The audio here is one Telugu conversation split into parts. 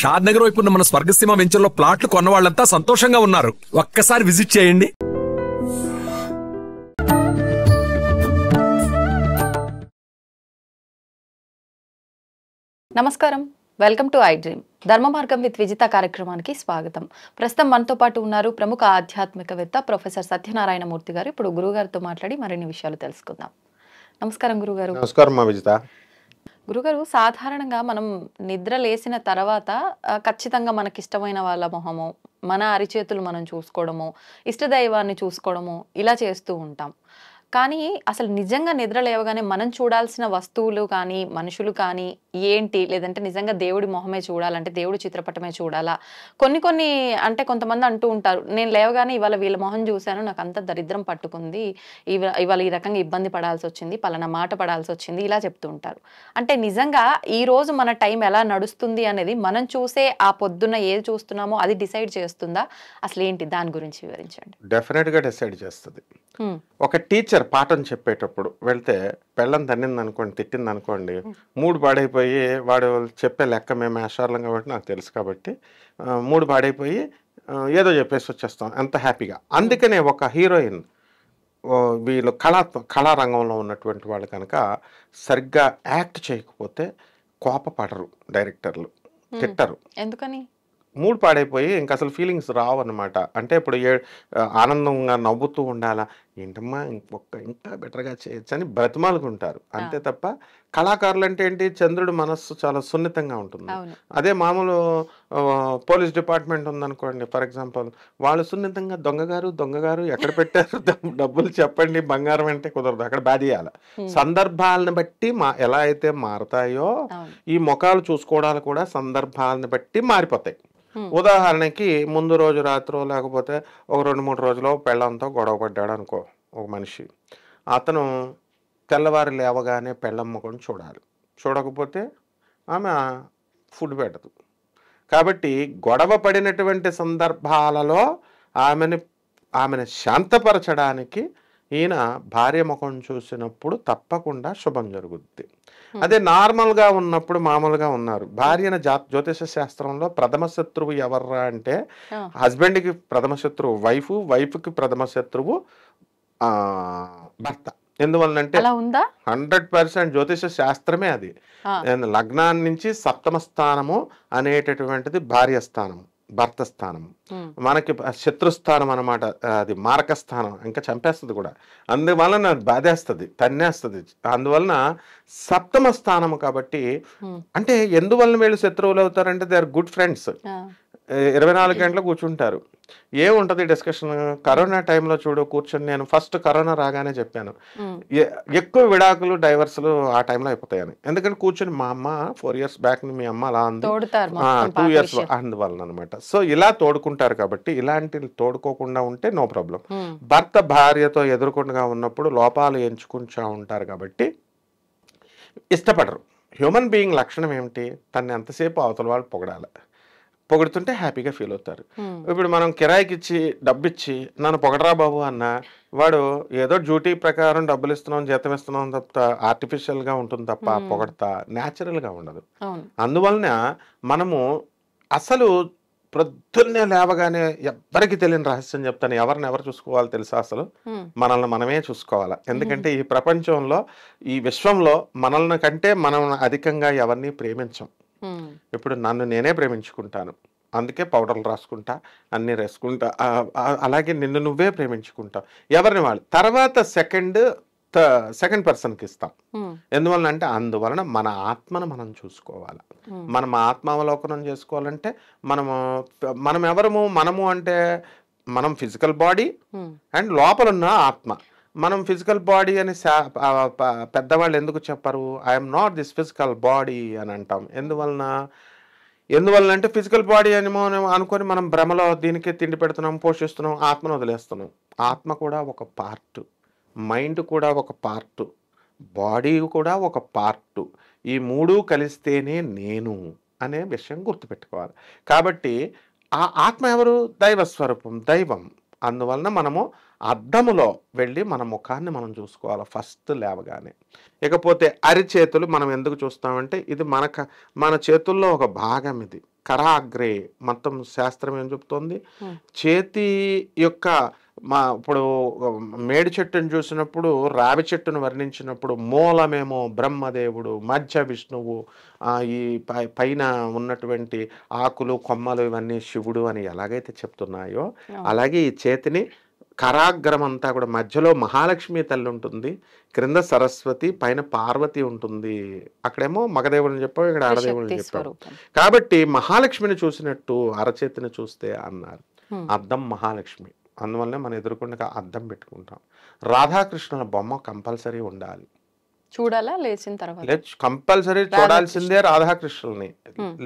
షాద్ నగర్ వైపు ఉన్న మన స్వర్గసీమ వెంచర్లో ప్లాట్లు కొన్న వాళ్ళంతా సంతోషంగా ఉన్నారు. ఒక్కసారి విజిట్ చేయండి. నమస్కారం, వెల్కమ్ టు ఐ డ్రీమ్. ధర్మ మార్గం విత్ విజిత కార్యక్రమానికి స్వాగతం. ప్రస్తుతం మనతో పాటు ఉన్నారు ప్రముఖ ఆధ్యాత్మికవేత్త ప్రొఫెసర్ సత్యనారాయణ మూర్తి గారు. ఇప్పుడు గురుగారితో మాట్లాడి మరిన్ని విషయాలు తెలుసుకుందాం. నమస్కారం గురుగారు. నమస్కారం మా విజిత. గురుగారు, సాధారణంగా మనం నిద్ర లేసిన తర్వాత ఖచ్చితంగా మనకిష్టమైన వాళ్ళ మొహము, మన అరిచేతులు మనం చూసుకోవడము, ఇష్టదైవాన్ని చూసుకోవడము ఇలా చేస్తూ ఉంటాం. కానీ అసలు నిజంగా నిద్ర లేవగానే మనం చూడాల్సిన వస్తువులు కానీ మనుషులు కానీ ఏంటి, లేదంటే నిజంగా దేవుడి మొహమే చూడాలంటే దేవుడి చిత్రపటమే చూడాలా? కొన్ని అంటే కొంతమంది అంటూ ఉంటారు, నేను లేవగానే ఇవాళ వీళ్ళ మొహం చూశాను, నాకు అంత దరిద్రం పట్టుకుంది, ఇవాళ ఈ రకంగా ఇబ్బంది పడాల్సి వచ్చింది, పలానా మాట పడాల్సి వచ్చింది, ఇలా చెప్తూ ఉంటారు. అంటే నిజంగా ఈ రోజు మన టైం ఎలా నడుస్తుంది అనేది మనం చూసే ఆ పొద్దున్న ఏది చూస్తున్నామో అది డిసైడ్ చేస్తుందా? అసలు ఏంటి, దాని గురించి వివరించండి. డెఫినెట్గా డిసైడ్ చేస్తుంది. ఒక టీచర్ పాఠం చెప్పేటప్పుడు వెళ్తే పెళ్ళం తన్నింది అనుకోండి, తిట్టింది అనుకోండి, మూడు పాడైపోయి వాడు చెప్పే లెక్క మేము ఆశార్లం కాబట్టి నాకు తెలుసు కాబట్టి మూడు పాడైపోయి ఏదో చెప్పేసి వచ్చేస్తాం ఎంత హ్యాపీగా. అందుకనే ఒక హీరోయిన్ వీళ్ళు కళారంగంలో ఉన్నటువంటి వాళ్ళు కనుక సరిగ్గా యాక్ట్ చేయకపోతే కోపపడరు డైరెక్టర్లు, తిట్టరు. ఎందుకని? మూడ్ పాడైపోయి ఇంకా అసలు ఫీలింగ్స్ రావు అనమాట. అంటే ఇప్పుడు ఆనందంగా నవ్వుతూ ఉండాలా, ఏంటమ్మా ఇంకా బెటర్గా చేయొచ్చు అని బ్రతిమాలుకుంటారు అంతే తప్ప కళాకారులు అంటే ఏంటి, చంద్రుడు మనస్సు చాలా సున్నితంగా ఉంటుంది. అదే మామూలు పోలీస్ డిపార్ట్మెంట్ ఉందనుకోండి ఫర్ ఎగ్జాంపుల్, వాళ్ళు సున్నితంగా దొంగగారు ఎక్కడ పెట్టారు డబ్బులు చెప్పండి, బంగారం అంటే కుదరదు, అక్కడ బాధేయాలి. సందర్భాలను బట్టి ఎలా అయితే మారతాయో ఈ ముఖాలు చూసుకోవడాలు కూడా సందర్భాలను బట్టి మారిపోతాయి. ఉదాహరణకి ముందు రోజు రాత్రో లేకపోతే ఒక 2-3 రోజులో పెళ్ళంతో గొడవ పడ్డాడు అనుకో ఒక మనిషి, అతను తెల్లవారు లేవగానే పెళ్ళమ్మ కొని చూడాలి, చూడకపోతే ఆమె ఫుడ్ పెట్టదు. కాబట్టి గొడవ పడినటువంటి సందర్భాలలో ఆమెను శాంతపరచడానికి ఈయన భార్య ముఖం చూసినప్పుడు తప్పకుండా శుభం జరుగుద్ది. అదే నార్మల్గా ఉన్నప్పుడు మామూలుగా ఉన్నారు. భార్యన జ్యోతిష శాస్త్రంలో ప్రథమ శత్రువు ఎవర్రా అంటే హస్బెండ్కి ప్రథమ శత్రువు వైఫ్, వైఫ్కి ప్రథమ శత్రువు భర్త. ఎందువల్లంటే 100% జ్యోతిష శాస్త్రమే అది. లగ్నాన్ని నుంచి సప్తమ స్థానము అనేటటువంటిది భార్య స్థానం, భర్త స్థానం. మనకి శత్రుస్థానం అనమాట, అది మారక స్థానం, ఇంకా చంపేస్తుంది కూడా, అందువలన బాధేస్తుంది, తన్నేస్తుంది. అందువలన సప్తమ స్థానము కాబట్టి, అంటే ఎందువలన వీళ్ళు శత్రువులు అవుతారంటే దే ఆర్ గుడ్ ఫ్రెండ్స్. 24 గంటలు కూర్చుంటారు, ఏముంటది డిస్కషన్. కరోనా టైంలో చూడు కూర్చొని, నేను ఫస్ట్ కరోనా రాగానే చెప్పాను ఎక్కువ విడాకులు డైవర్సులు ఆ టైంలో అయిపోతాయని. ఎందుకంటే కూర్చొని మా అమ్మ 4 years బ్యాక్ మీ అమ్మ అలా అంది, 2 years అందువలన అనమాట. సో ఇలా తోడుకుంటారు కాబట్టి, ఇలాంటి తోడుకోకుండా ఉంటే నో ప్రాబ్లం. భర్త భార్యతో ఎదురుకుండా ఉన్నప్పుడు లోపాలు ఎంచుకుంటా ఉంటారు కాబట్టి ఇష్టపడరు. హ్యూమన్ బీయింగ్ లక్షణం ఏమిటి, తను ఎంతసేపు అవతల వాళ్ళు పొగుడుతుంటే హ్యాపీగా ఫీల్ అవుతారు. ఇప్పుడు మనం కిరాయికి ఇచ్చి డబ్బు ఇచ్చి నన్ను పొగడరా బాబు అన్న వాడు ఏదో డ్యూటీ ప్రకారం డబ్బులు ఇస్తున్నాం, జీతం ఇస్తున్నాం తప్ప ఆర్టిఫిషియల్గా ఉంటుంది తప్ప పొగడతా న్యాచురల్గా ఉండదు. అందువలన మనము అసలు ప్రొద్దున్నే లేవగానే ఎవ్వరికి తెలియని రహస్యం చెప్తాను, ఎవరు చూసుకోవాలి తెలుసా, అసలు మనల్ని మనమే చూసుకోవాలి. ఎందుకంటే ఈ ప్రపంచంలో ఈ విశ్వంలో మనల్ని కంటే మనం అధికంగా ఎవరిని ప్రేమించం. ఇప్పుడు నన్ను నేనే ప్రేమించుకుంటాను, అందుకే పౌడర్లు రాసుకుంటా, అన్నీ రాసుకుంటా. అలాగే నిన్ను నువ్వే ప్రేమించుకుంటావు, ఎవరిని వాళ్ళు. తర్వాత సెకండ్ పర్సన్కి ఇస్తాం. ఎందువలన అంటే అందువలన మన ఆత్మను మనం చూసుకోవాలి. మనం ఆత్మావలోకనం చేసుకోవాలంటే మనం ఎవరము, మనము అంటే మనం ఫిజికల్ బాడీ అండ్ లోపలున్న ఆత్మ. మనం ఫిజికల్ బాడీ అని పెద్దవాళ్ళు ఎందుకు చెప్పరు, I'm not this physical body అని అంటాం. ఎందువలన అంటే ఫిజికల్ బాడీ అని అనుకొని మనం భ్రమలో దీనికి తిండి పెడుతున్నాం, పోషిస్తున్నాం, ఆత్మను వదిలేస్తున్నాం. ఆత్మ కూడా ఒక పార్ట్, మైండ్ కూడా ఒక పార్ట్, బాడీ కూడా ఒక పార్ట్. ఈ మూడు కలిస్తేనే నేను అనే విషయం గుర్తుపెట్టుకోవాలి. కాబట్టి ఆ ఆత్మ ఎవరు, దైవస్వరూపం, దైవం. అందువలన మనము అద్దములో వెళ్ళి మన ముఖాన్ని మనం చూసుకోవాలి ఫస్ట్ లేవగానే. ఇకపోతే అరిచేతులు మనం ఎందుకు చూస్తామంటే ఇది మన చేతుల్లో ఒక భాగం, ఇది కరాగ్రే. మొత్తం శాస్త్రం ఏం చెప్తోంది, చేతి యొక్క ఇప్పుడు మేడి చెట్టును చూసినప్పుడు రావి చెట్టును వర్ణించినప్పుడు మూలమేమో బ్రహ్మదేవుడు, మధ్య విష్ణువు, ఈ పైన ఉన్నటువంటి ఆకులు కొమ్మలు ఇవన్నీ శివుడు అని ఎలాగైతే చెప్తున్నాయో, అలాగే ఈ చేతిని కరాగ్రం అంతా కూడా మధ్యలో మహాలక్ష్మి తల్లి ఉంటుంది, క్రింద సరస్వతి, పైన పార్వతి ఉంటుంది. అక్కడేమో మగదేవుడిని చెప్పావు, ఇక్కడ ఆడదేవుడిని చెప్పావు. కాబట్టి మహాలక్ష్మిని చూసినట్టు అరచేతిని చూస్తే అన్నారు. అద్దం మహాలక్ష్మి, అందువల్లనే మనం ఎదుర్కొండగా అద్దం పెట్టుకుంటాం. రాధాకృష్ణుల బొమ్మ కంపల్సరీ ఉండాలి. చూడాలా లేచిన తర్వాత? కంపల్సరీ చూడాల్సిందే రాధాకృష్ణుల్ని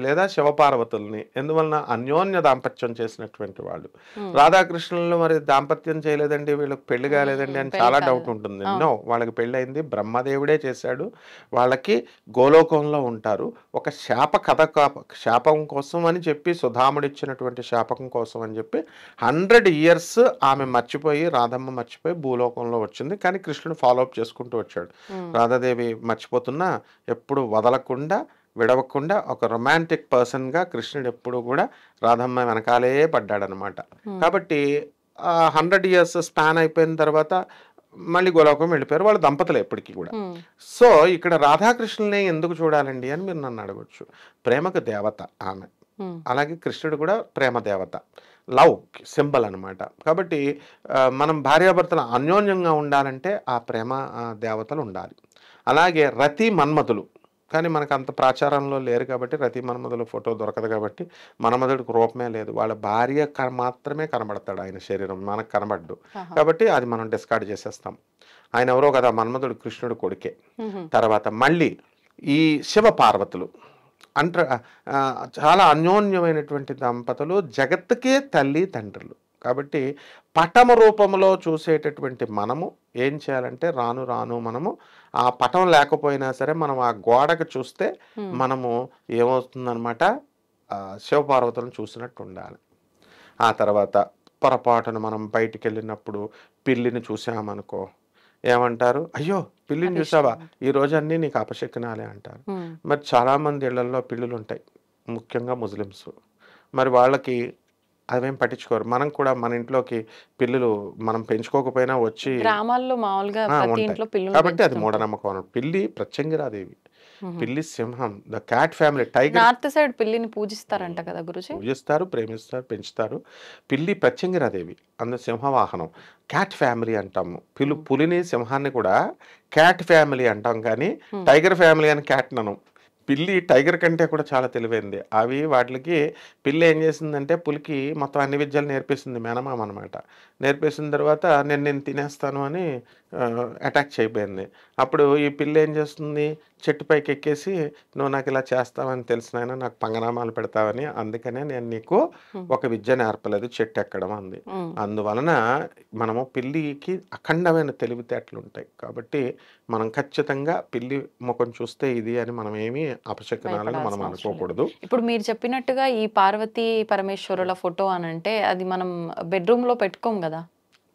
లేదా శివపార్వతుల్ని. ఎందువలన అన్యోన్య దాంపత్యం చేసినటువంటి వాళ్ళు. రాధాకృష్ణులు మరి దాంపత్యం చేయలేదండి, వీళ్ళకి పెళ్లి కాలేదండి అని చాలా డౌట్ ఉంటుంది. నో, వాళ్ళకి పెళ్లి అయింది, బ్రహ్మదేవుడే చేశాడు. వాళ్ళకి గోలోకంలో ఉంటారు. ఒక శాపం కోసం అని చెప్పి, సుధాముడు ఇచ్చినటువంటి శాపకం కోసం అని చెప్పి 100 years ఆమె మర్చిపోయి, రాధమ్మ మర్చిపోయి భూలోకంలో వచ్చింది. కానీ కృష్ణుడు ఫాలోఅప్ చేసుకుంటూ వచ్చాడు. రాధాదేవి మర్చిపోతున్నా ఎప్పుడు వదలకుండా, విడవకుండా ఒక రొమాంటిక్ పర్సన్గా కృష్ణుడు ఎప్పుడు కూడా రాధమ్మ వెనకాలే పడ్డాడనమాట. కాబట్టి 100 years స్పాన్ అయిపోయిన తర్వాత మళ్ళీ గోలోకం వెళ్ళిపోయారు వాళ్ళ దంపతులు ఎప్పటికీ కూడా. సో ఇక్కడ రాధాకృష్ణుల్ని ఎందుకు చూడాలండి అని మీరు నన్ను అడగొచ్చు. ప్రేమకు దేవత ఆమె, అలాగే కృష్ణుడు కూడా ప్రేమ దేవత, లవ్ సింబల్ అనమాట. కాబట్టి మనం భార్యాభర్తలు అన్యోన్యంగా ఉండాలంటే ఆ ప్రేమ దేవతలు ఉండాలి. అలాగే రతి మన్మధులు, కానీ మనకు అంత ప్రాచారంలో లేరు కాబట్టి రతి మన్మధుల ఫోటో దొరకదు కాబట్టి మన్మధుడికి రూపమే లేదు, వాళ్ళ భార్య మాత్రమే కనబడతాడు, ఆయన శరీరం మనకు కనబడ్డు. కాబట్టి అది మనం డిస్కార్డ్ చేసేస్తాం. ఆయన ఎవరో కదా, మన్మధుడు కృష్ణుడు కొడుకే. తర్వాత మళ్ళీ ఈ శివ పార్వతులు చాలా అన్యోన్యమైనటువంటి దంపతులు, జగత్తుకే తల్లి తండ్రులు. కాబట్టి పటమ రూపంలో చూసేటటువంటి మనము ఏం చేయాలంటే రాను రాను మనము ఆ పటం లేకపోయినా సరే మనం ఆ గోడకు చూస్తే మనము ఏమవుతుందన్నమాట, శివపార్వతులను చూసినట్టు ఉండాలి. ఆ తర్వాత పొరపాటున మనం బయటికి వెళ్ళినప్పుడు పిల్లిని చూసామనుకో, ఏమంటారు, అయ్యో పిల్లిని చూసావా, ఈ రోజు అన్నీ నీకు అపశకునాలే అంటారు. మరి చాలామంది ఇళ్లలో పిల్లులు ఉంటాయి, ముఖ్యంగా ముస్లిమ్స్. మరి వాళ్ళకి అవేం పట్టించుకోరు. మనం కూడా మన ఇంట్లోకి పిల్లులు మనం పెంచుకోకపోయినా వచ్చి గ్రామాల్లో మామూలుగా కాబట్టి అది మూఢనమ్మకం. పిల్లి ప్రత్యంగిరాదేవి, పిల్లి సింహం, the cat family, tiger. North side పిల్లిని పూజిస్తారంట కదా గురుజీ? పూజిస్తారు, ప్రేమిస్తారు, పెంచుతారు. పిల్లి ప్రత్యంగిరాదేవి, అందులో సింహవాహనం. క్యాట్ ఫ్యామిలీ అంటాము. పులిని సింహాన్ని కూడా క్యాట్ ఫ్యామిలీ అంటాం, కానీ టైగర్ ఫ్యామిలీ అని క్యాట్ నను. పిల్లి టైగర్ కంటే కూడా చాలా తెలివైంది. అవి వాటికి పిల్లి ఏం చేసిందంటే పులికి మొత్తం అన్ని విద్యలు నేర్పేసింది, మేనమామ అనమాట. నేర్పేసిన తర్వాత నేను తినేస్తాను అని అటాక్ చేయబోయింది. అప్పుడు ఈ పిల్లి ఏం చేస్తుంది, చెట్టుపైకి ఎక్కేసి నువ్వు నాకు ఇలా చేస్తావని తెలిసినైనా నాకు పంగనామాలు పెడతావని, అందుకనే నేను నీకు ఒక విద్య నేర్పలేదు, చెట్టు ఎక్కడం అంది. అందువలన మనము పిల్లికి అఖండమైన తెలివితేటలు ఉంటాయి. కాబట్టి మనం ఖచ్చితంగా పిల్లి ముఖం చూస్తే ఇది అని మనం ఏమి అపశకునాలని మనం అనుకోకూడదు. ఇప్పుడు మీరు చెప్పినట్టుగా ఈ పార్వతీ పరమేశ్వరుల ఫోటో అని అంటే అది మనం బెడ్రూమ్ లో పెట్టుకోం కదా?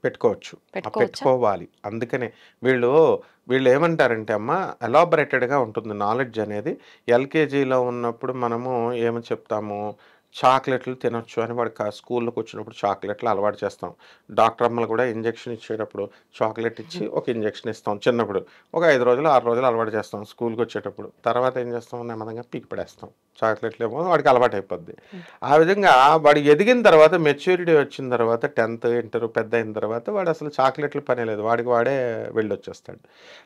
పెట్టుకోవాలి. అందుకనే వీళ్ళు ఏమంటారంటే అమ్మ, ఎలాబరేటెడ్గా ఉంటుంది నాలెడ్జ్ అనేది. ఎల్కేజీలో ఉన్నప్పుడు మనము ఏమని చెప్తాము, చాక్లెట్లు తినొచ్చు అని వాడికి స్కూల్లోకి వచ్చినప్పుడు చాక్లెట్లు అలవాటు చేస్తాం. డాక్టర్ అమ్మలు కూడా ఇంజెక్షన్ ఇచ్చేటప్పుడు చాక్లెట్ ఇచ్చి ఒక ఇంజెక్షన్ ఇస్తాం. చిన్నప్పుడు ఒక 5 రోజులు 6 రోజులు అలవాటు చేస్తాం. స్కూల్కి వచ్చేటప్పుడు తర్వాత ఏం చేస్తాం, నెమ్మదిగా పీకి పడేస్తాం. చాక్లెట్లు ఏమో వాడికి అలవాటు అయిపోద్ది. ఆ విధంగా వాడు ఎదిగిన తర్వాత, మెచ్యూరిటీ వచ్చిన తర్వాత, 10th ఇంటర్ పెద్ద అయిన తర్వాత వాడు అసలు చాక్లెట్లు పనే లేదు, వాడికి వాడే వెళ్ళొచ్చేస్తాడు.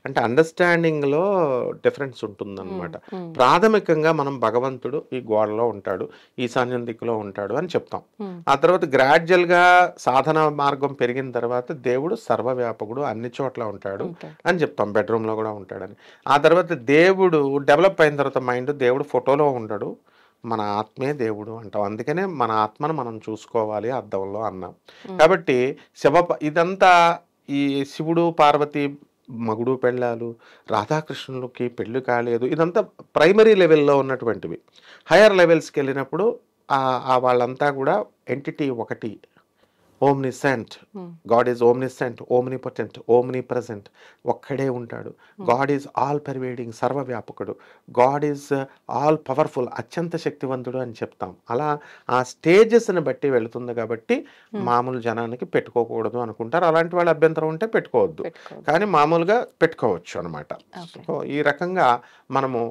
అంటే అండర్స్టాండింగ్లో డిఫరెన్స్ ఉంటుందన్నమాట. ప్రాథమికంగా మనం భగవంతుడు ఈ గోడలో ఉంటాడు, ఈశాన్యం దిక్కులో ఉంటాడు అని చెప్తాం. ఆ తర్వాత గ్రాడ్యువల్గా సాధన మార్గం పెరిగిన తర్వాత దేవుడు సర్వవ్యాపకుడు, అన్ని చోట్ల ఉంటాడు అని చెప్తాం. బెడ్రూమ్లో కూడా ఉంటాడని. ఆ తర్వాత దేవుడు డెవలప్ అయిన తర్వాత మైండ్, దేవుడు ఫోటోలో ఉంటాడు, మన ఆత్మే దేవుడు అంటాం. అందుకనే మన ఆత్మను మనం చూసుకోవాలి అద్దంలో అన్నాం. కాబట్టి ఇదంతా ఈ శివుడు పార్వతి మగుడు పెళ్ళాలు, రాధాకృష్ణులకి పెళ్ళి కాలేదు, ఇదంతా ప్రైమరీ లెవెల్లో ఉన్నటువంటివి. హయ్యర్ లెవెల్స్కి వెళ్ళినప్పుడు వాళ్ళంతా కూడా ఎంటిటీ ఒకటి, omniscient, god is omniscient, omnipotent, omnipresent, ఒక్కడే ఉంటాడు. గాడ్ ఈజ్ ఆల్ పర్వేడింగ్, సర్వవ్యాపకుడు. గాడ్ ఈజ్ ఆల్ పవర్ఫుల్, అత్యంత శక్తివంతుడు అని చెప్తాం. అలా ఆ స్టేజెస్ని బట్టి వెళుతుంది కాబట్టి మామూలు జనానికి పెట్టుకోకూడదు అనుకుంటారు. అలాంటి వాళ్ళ అభ్యంతరం ఉంటే పెట్టుకోవద్దు, కానీ మామూలుగా పెట్టుకోవచ్చు అనమాట. సో ఈ రకంగా మనము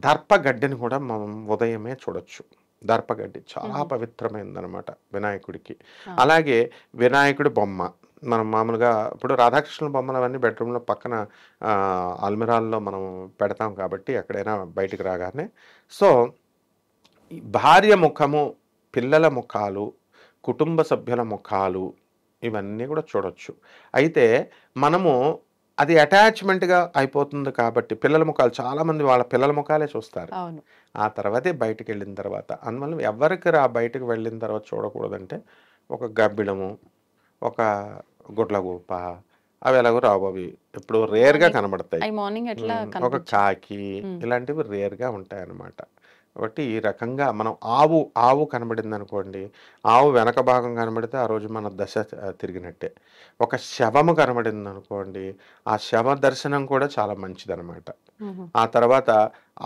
దర్పగడ్డిని కూడా మనం ఉదయమే చూడొచ్చు. దర్పగడ్డి చాలా పవిత్రమైనదనమాట వినాయకుడికి. అలాగే వినాయకుడి బొమ్మ మనం మామూలుగా ఇప్పుడు రాధాకృష్ణుల బొమ్మలు అవన్నీ బెడ్రూమ్లో పక్కన అల్మిరాల్లో మనం పెడతాం కాబట్టి ఎక్కడైనా బయటికి రాగానే. సో భార్య ముఖము, పిల్లల ముఖాలు, కుటుంబ సభ్యుల ముఖాలు ఇవన్నీ కూడా చూడొచ్చు. అయితే మనము అది అటాచ్మెంట్గా అయిపోతుంది కాబట్టి పిల్లల ముఖాలు చాలామంది వాళ్ళ పిల్లల ముఖాలే చూస్తారు. ఆ తర్వాతే బయటకు వెళ్ళిన తర్వాత అందువల్ల ఎవరికి బయటకు వెళ్ళిన తర్వాత చూడకూడదంటే ఒక గబ్బిడము, ఒక గుడ్లగూప, అవి ఎలాగో రావు, అవి ఇప్పుడు రేర్గా కనబడతాయి. ఒక కాకి, ఇలాంటివి రేర్గా ఉంటాయి అన్నమాట. కాబట్టి ఈ రకంగా మనం ఆవు కనబడింది అనుకోండి, ఆవు వెనక భాగం కనబడితే ఆ రోజు మన దశ తిరిగినట్టే. ఒక శవము కనబడింది అనుకోండి, ఆ శవ దర్శనం కూడా చాలా మంచిదన్నమాట. ఆ తర్వాత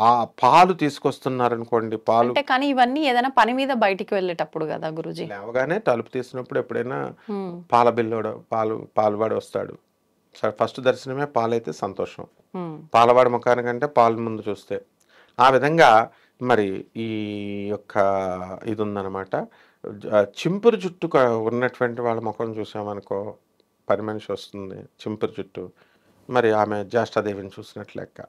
ఆ పాలు తీసుకొస్తున్నారనుకోండి, పాలు కానీ ఇవన్నీ ఏదైనా పని మీద బయటికి వెళ్ళేటప్పుడు కదా గురుజీ, లేవగానే తలుపు తీసినప్పుడు ఎప్పుడైనా పాల బిల్లోడు పాలువాడు వస్తాడు. ఫస్ట్ దర్శనమే పాలైతే సంతోషం, పాలవాడి ముఖానికంటే పాలు ముందు చూస్తే. ఆ విధంగా మరి ఈ యొక్క ఇది ఉందన్నమాట. చింపురు జుట్టు ఉన్నటువంటి వాళ్ళ ముఖం చూసామనుకో, పని మనిషి వస్తుంది చింపురు జుట్టు, మరి ఆమె జ్యేష్ఠాదేవిని చూసినట్లు లెక్క.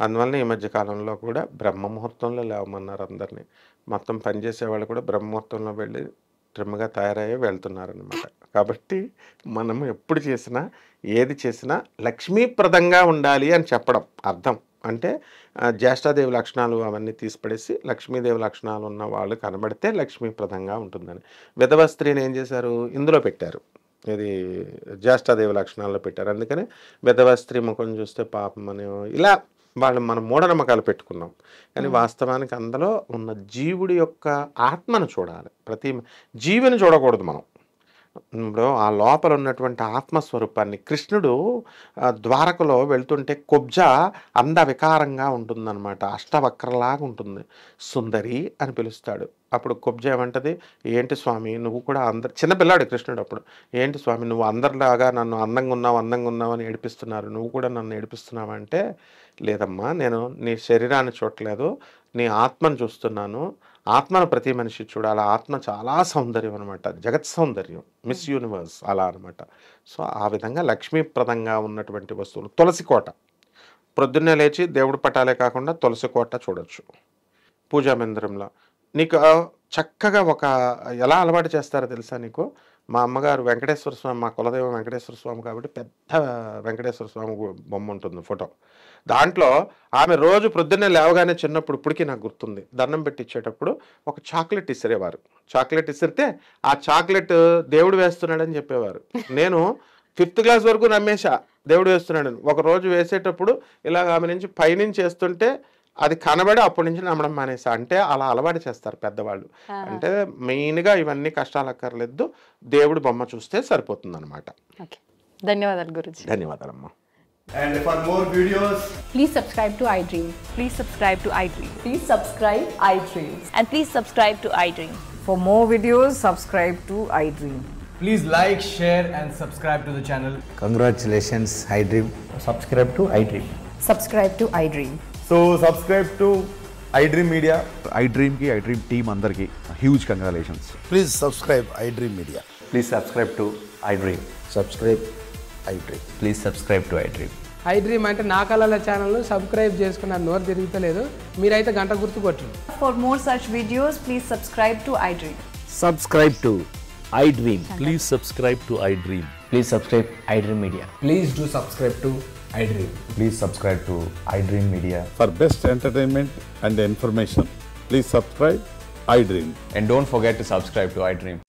అందువల్ల ఈ మధ్య కాలంలో కూడా బ్రహ్మముహూర్తంలో లేవమన్నారు అందరినీ. మొత్తం పనిచేసే వాళ్ళు కూడా బ్రహ్మముహూర్తంలో వెళ్ళి ట్రిమ్గా తయారయ్యే వెళ్తున్నారనమాట. కాబట్టి మనం ఎప్పుడు చేసినా ఏది చేసినా లక్ష్మీప్రదంగా ఉండాలి అని చెప్పడం అర్థం. అంటే జ్యేష్ఠాదేవి లక్షణాలు అవన్నీ తీసిపడేసి లక్ష్మీదేవి లక్షణాలు ఉన్న వాళ్ళు కనబడితే లక్ష్మీప్రదంగా ఉంటుందని. విధవ స్త్రీని ఏం చేశారు, ఇందులో పెట్టారు, ఇది జ్యేష్ఠాదేవి లక్షణాల్లో పెట్టారు. అందుకని విధవ స్త్రీ ముఖం చూస్తే పాపం అని ఇలా వాళ్ళు మనం మూఢనమ్మకాలు పెట్టుకున్నాం. కానీ వాస్తవానికి అందులో ఉన్న జీవుడి యొక్క ఆత్మను చూడాలి, ప్రతి జీవిని చూడకూడదు మనం. ఇప్పుడు ఆ లోపల ఉన్నటువంటి ఆత్మస్వరూపాన్ని, కృష్ణుడు ద్వారకలో వెళ్తుంటే కుబ్జ అంద వికారంగా ఉంటుందన్నమాట, అష్టవక్రలాగా ఉంటుంది. సుందరి అని పిలుస్తాడు. అప్పుడు కుబ్జ ఏమంటది, ఏంటి స్వామి నువ్వు కూడా చిన్నపిల్లాడు కృష్ణుడు అప్పుడు, ఏంటి స్వామి నువ్వు అందరిలాగా నన్ను అందంగా ఉన్నావు అని ఏడిపిస్తున్నారు, నువ్వు కూడా నన్ను ఏడిపిస్తున్నావు అంటే, లేదమ్మా నేను నీ శరీరాన్ని చూడట్లేదు, నీ ఆత్మను చూస్తున్నాను. ఆత్మను ప్రతి మనిషి చూడాలి. ఆత్మ చాలా సౌందర్యం అనమాట, జగత్ సౌందర్యం, మిస్ యూనివర్స్ అలా అనమాట. సో ఆ విధంగా లక్ష్మీప్రదంగా ఉన్నటువంటి వస్తువులు. తులసి కోట, ప్రొద్దున్నే లేచి దేవుడి పటాలే కాకుండా తులసి కోట చూడొచ్చు పూజా మందిరంలో. నీకు చక్కగా ఒక ఎలా అలవాటు చేస్తారో తెలుసా నీకు? మా అమ్మగారు వెంకటేశ్వర స్వామి, మా కులదైవం వెంకటేశ్వర స్వామి కాబట్టి పెద్ద వెంకటేశ్వర స్వామి బొమ్మ ఉంటుంది, ఫోటో. దాంట్లో ఆమె రోజు ప్రొద్దున్నే లేవగానే చిన్నప్పుడు ఇప్పటికీ నాకు గుర్తుంది, దండం పెట్టి ఇచ్చేటప్పుడు ఒక చాక్లెట్ ఇసిరేవారు. చాక్లెట్ ఇసిరితే ఆ చాక్లెట్ దేవుడు వేస్తున్నాడని చెప్పేవారు. నేను 5th క్లాస్ వరకు నమ్మేశా దేవుడు వేస్తున్నాడని. ఒక రోజు వేసేటప్పుడు ఇలాగ ఆమె నుంచి పైనుంచి వేస్తుంటే అది కనబడి అప్పటి నుంచి నమ్మడం మానేసా. అంటే అలా అలవాటు చేస్తారు పెద్దవాళ్ళు. అంటే మెయిన్గా ఇవన్నీ కష్టాలు అక్కర్లేదు, దేవుడు బొమ్మ చూస్తే సరిపోతుంది అనమాట. ధన్యవాదాలు Guruji. ధన్యవాదాలమ్మా. And for more videos, please subscribe to iDream. Please subscribe to iDream. Please subscribe iDream. And please subscribe to iDream. For more videos, subscribe to iDream. please like, share and subscribe to the channel. Congratulations, iDream. Subscribe to iDream. Subscribe to iDream. So subscribe to iDream Media. iDream ki iDream team andarki huge congratulations. Please subscribe iDream Media. Please subscribe to iDream. Subscribe iDream. Please subscribe to iDream. iDream అంటే నా కళల ఛానల్ సబ్స్క్రైబ్ చేసుకున్నారు, నోరు తిరుగుతలేదు, మీరైతే గంట గుర్తు కొట్టండి. For more such videos, please subscribe to iDream. Subscribe to iDream. Please subscribe to iDream. Please subscribe iDream Media. Please do subscribe to iDream. Please subscribe to iDream Media. For best entertainment and information, please subscribe iDream. And don't forget to subscribe to iDream.